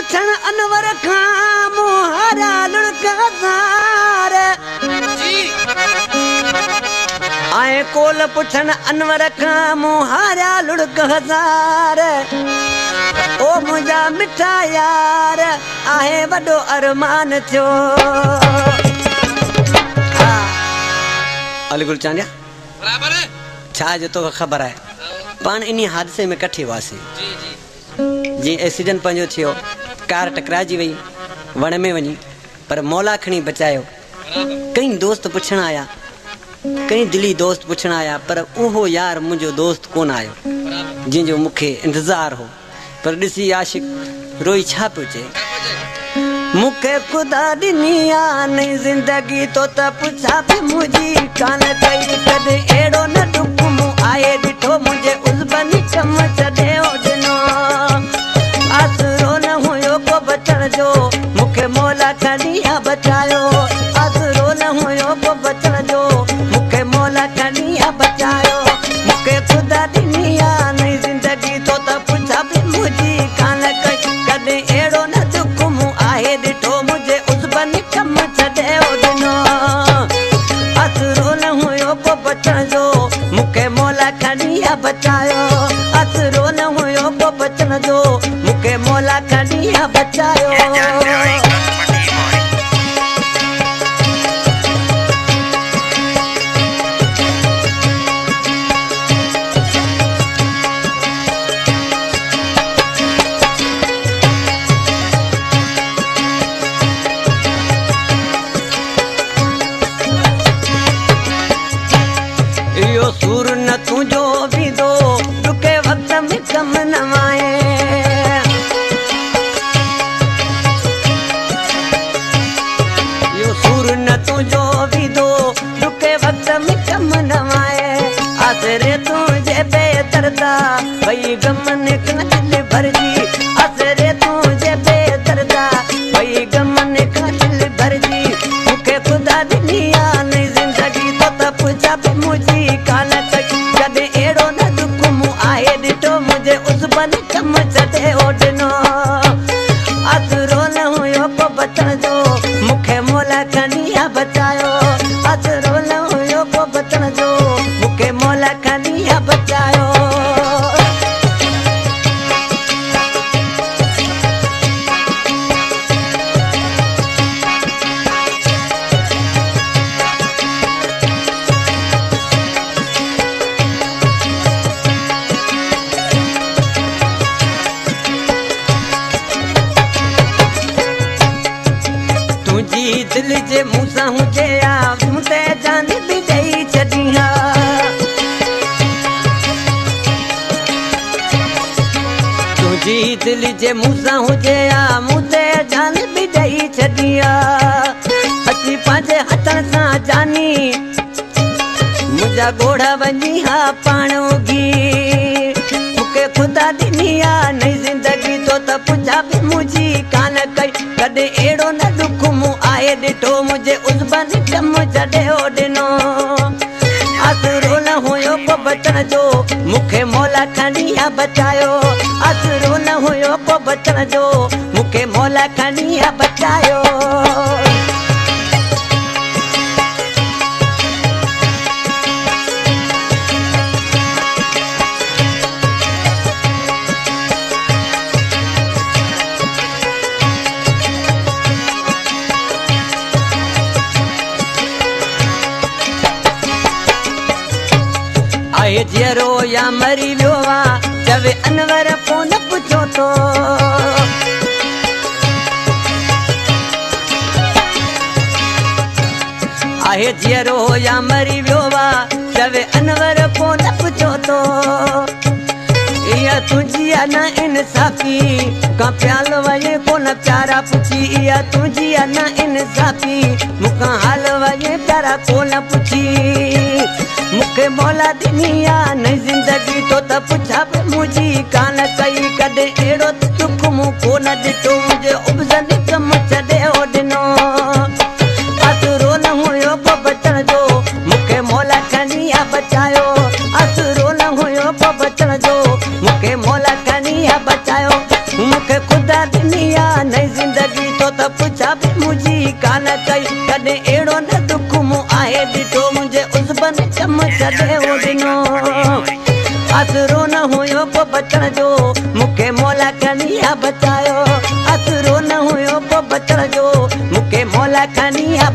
पुछण अनवर खां मुहारा लुढ़क हज़ार आए कोल पुछण अनवर खां मुहारा लुढ़क हज़ार ओ मुंहिंजा मिठा यार आहे वॾो अरमान थियो। अलीगुल चांडिया बराबर है छा जो तो ख़बर है पान इन्हीं हादसे में कठे हुआसीं जी एक्सीडेंट पंहिंजो थियो कार टकराइजी वई वण में वञी पर मौला खणी बचायो। कई दोस्त पुछण आया कई दिली दोस्त पुछण आया पर उहो यार मुंहिंजो दोस्त कोन आयो जंहिंजो मूंखे इंतज़ार हो। पर ॾिसी आशिक रोई छा पियो चए मूंखे ख़ुदा ॾिनी आहे नई ज़िंदगी तो त पुछा बि मुंहिंजी कान कई कॾहिं अहिड़ो न डुक मूं आहे ॾिठो मुंहिंजे उज़बनी कम छॾे ॾिनो आसरो न हुयो को बचण जो मूंखे मौला खणी बचायो आसरो न हुयो को बचण जो मूंखे मौला खणी बचायो। मूंखे ख़ुदा ॾिनी आहे नई ज़िंदगी तो त पुछा बि मुंहिंजी कान कई कॾहिं अहिड़ो न दुख मूं आहे ॾिठो मुंहिंजे उज़बनी कम छॾे ॾिनो आसरो न हुयो को बचण जो मूंखे मौला खणी बचायो आसरो न हुयो को बचण जो मूंखे मौला खणी बचायो। इहो सूर न तुंहिंजो विधो रुके वक़्त में कम न आए इहो सूर न तुंहिंजो विधो रुके वक़्त में कम न आए आसरे तुंहिंजे बेदर्दा भई गम निकल दिल भरजी आसरे तुंहिंजे बेदर्दा भई गम निकल दिल भरजी मूंखे ख़ुदा ॾिनी आहे नई ज़िंदगी तो त पुछा बि मुंहिंजी कान कई कॾहिं अहिड़ो न दुख मूं आहे ॾिठो मुंहिंजे उज़बनी कम छॾे ॾिनो आसरो न हुयो को बचण जो मूंखे मौला खणी बचायो आसरो न हुयो को बचण जो मूंखे मौला खणी बचायो। तुंहिंजी दिलि जे मूं सां हुजे आ मूं ते जान बि ॾेई छॾी आहे तुंहिंजी दिलि जे मूं सां हुजे आ मूं ते जान बि ॾेई छॾी आहे अची पंहिंजे हथनि सां जानी मुंहिंजा ॻोढ़ वञी हा पाण उगी मूंखे ख़ुदा ॾिनी आहे नई ज़िंदगी तो त पुछा बि मुंहिंजी कान कई कॾहिं अहिड़ो न दुख मूं आहे ॾिठो मुंहिंजे उज़बनी कम छॾे ॾिनो आसरो न हुयो को बचण जो मूंखे मौला खणी बचायो आसरो न हुयो को बचण जो मूंखे मौला खणी बचायो। आहे जीअरो या मरी वियो आहे चवे अनवर फोन पुछो तो आहे जीअरो या मरी वियो आहे चवे अनवर फोन पुछो तो इहा तुंहिंजी आहे न इंसाफ़ी का प्याल वञे कोन प्यारा पुछी इहा तुंहिंजी आहे न इंसाफ़ी मूंखां हाल वञे प्यारा कोन पुछी मूंखे मौला ॾिनी आहे नई ज़िंदगी तो त पुछा बि मुंहिंजी कान कई कॾहिं अहिड़ो दुख मूं कोन ॾिठो मुंहिंजे उबज़नी कम छॾे ॾिनो आसरो न हुयो को बचण जो मूंखे मौला खणी बचायो आसरो न हुयो को बचण जो मूंखे मौला खणी बचायो मूंखे ख़ुदा ॾिनी आहे छॾे ॾिनो असरो न हुयो को बचण जो मूंखे मौला खणी आ बचायो असरो न हुयो को बचण जो मूंखे मौला खणी आ